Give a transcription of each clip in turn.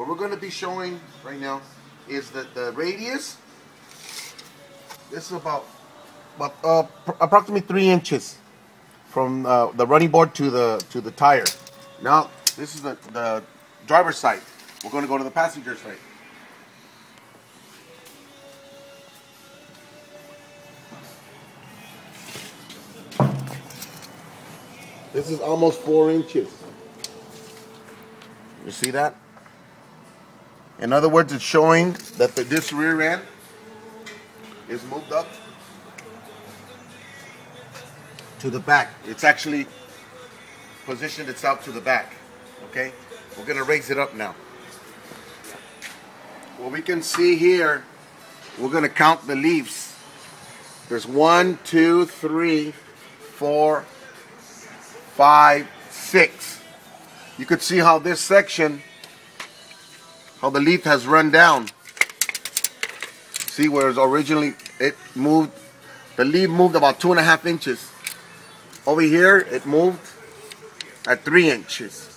What we're going to be showing right now is that the radius. This is about approximately 3 inches from the running board to the tire. Now this is the driver's side. We're going to go to the passenger side. This is almost 4 inches. You see that? In other words, it's showing that this rear end is moved up to the back. It's actually positioned itself to the back. Okay? We're going to raise it up now. What we can see here, we're going to count the leaves. There's 1, 2, 3, 4, 5, 6. You could see how this section, how the leaf has run down. See where it's originally, it moved, the leaf moved about 2.5 inches. Over here, it moved at 3 inches.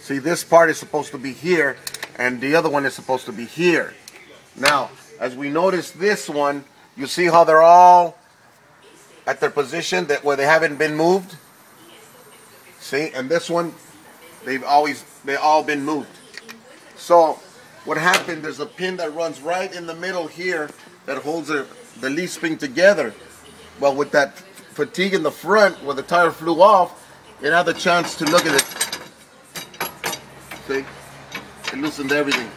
See, this part is supposed to be here, and the other one is supposed to be here. Now, as we notice this one, you see how they're all at their position where they haven't been moved? See, and this one, they've all been moved. So what happened, there's a pin that runs right in the middle here that holds the leaf spring together. Well, with that fatigue in the front where the tire flew off, it had the chance to look at it. See, it loosened everything.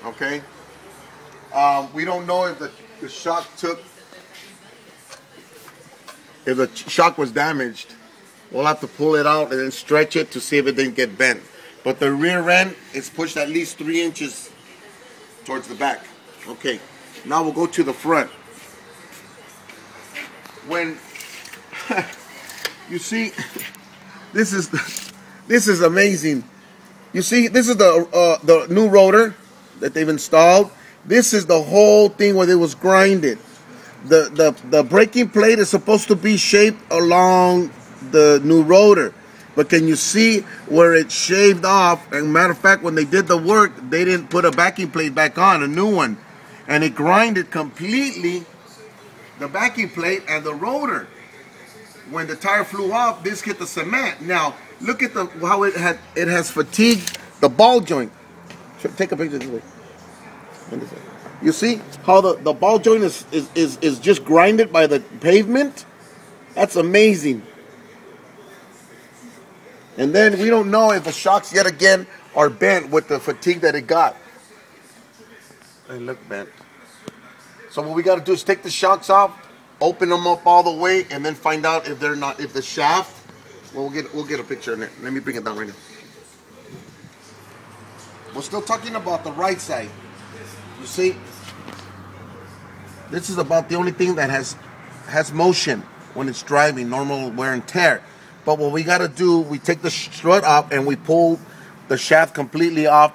Okay. We don't know if the shock if the shock was damaged. We'll have to pull it out and then stretch it to see if it didn't get bent. But the rear end is pushed at least 3 inches towards the back. Okay, now we'll go to the front. When you see, this is amazing. You see, this is the new rotor that they've installed. This is the whole thing where it was grinded. The braking plate is supposed to be shaped along the new rotor, but can you see where it shaved off? And matter of fact, when they did the work, they didn't put a backing plate back on, a new one, and it grinded completely the backing plate and the rotor. When the tire flew off, this hit the cement. Now look at how it has fatigued the ball joint. Take a picture this way. You see how the ball joint is just grinded by the pavement? That's amazing. And then we don't know if the shocks yet again are bent with the fatigue that it got. They look bent. So what we got to do is take the shocks off, open them up all the way, and then find out if they're not, if the shaft. Well, we'll get a picture in it. Let me bring it down right now. We're still talking about the right side. You see, this is about the only thing that has motion when it's driving, normal wear and tear. But what we got to do, we take the strut off and we pull the shaft completely off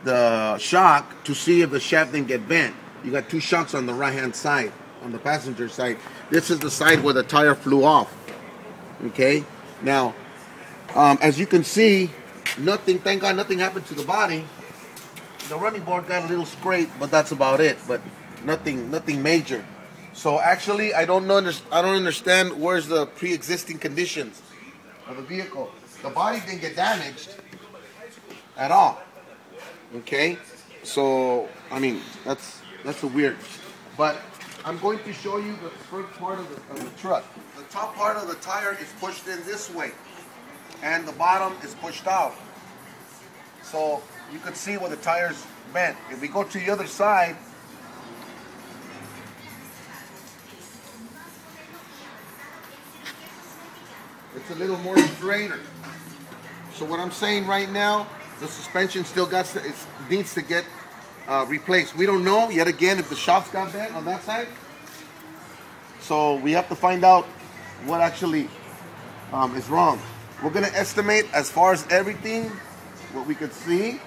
the shock to see if the shaft didn't get bent. You got 2 shocks on the right-hand side, on the passenger side. This is the side where the tire flew off. Okay? Now, as you can see, nothing, thank God nothing happened to the body. The running board got a little scrape, but that's about it. But nothing major. So actually, I don't understand where's the pre-existing conditions of the vehicle. The body didn't get damaged at all. Okay, so I mean that's a weird. But I'm going to show you the front part of the truck. The top part of the tire is pushed in this way, and the bottom is pushed out. So you can see where the tire's bent. If we go to the other side. It's a little more straighter. So what I'm saying right now, the suspension still needs to get replaced. We don't know yet again if the shocks got bent on that side. So we have to find out what actually is wrong. We're gonna estimate as far as everything, what we could see.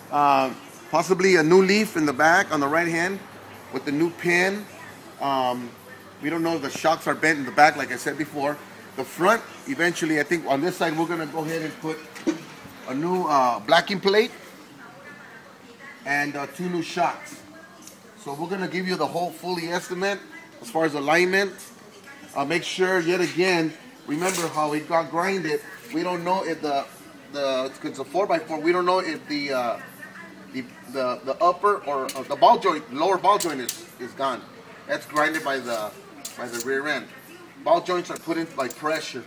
Possibly a new leaf in the back on the right hand with the new pin. We don't know if the shocks are bent in the back, like I said before. The front, eventually, I think on this side, we're going to go ahead and put a new blacking plate and 2 new shocks. So we're gonna give you the whole fully estimate as far as alignment. Make sure yet again, remember how it got grinded. We don't know if it's a 4x4. We don't know if the upper or the ball joint, lower ball joint is gone. That's grinded by the rear end. Ball joints are put in by pressure,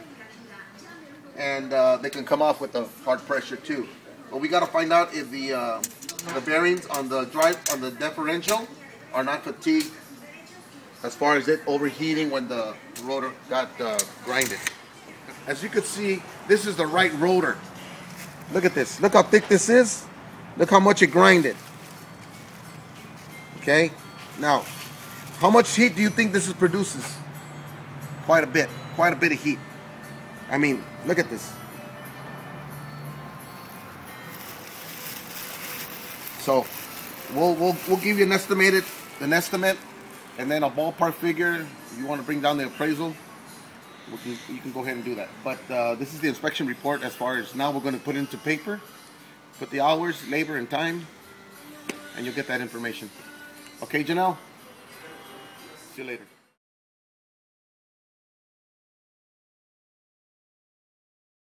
and they can come off with the hard pressure too. But we got to find out if the bearings on the differential are not fatigued, as far as it overheating when the rotor got grinded. As you can see, this is the right rotor. Look at this. Look how thick this is. Look how much it grinded. Okay? Now, how much heat do you think this produces? Quite a bit. Quite a bit of heat. I mean, look at this. So, we'll give you an estimate, and then a ballpark figure. If you want to bring down the appraisal, you can go ahead and do that. But this is the inspection report. As far as now, we're going to put it into paper, put the hours, labor, and time, and you'll get that information. Okay, Janelle? See you later.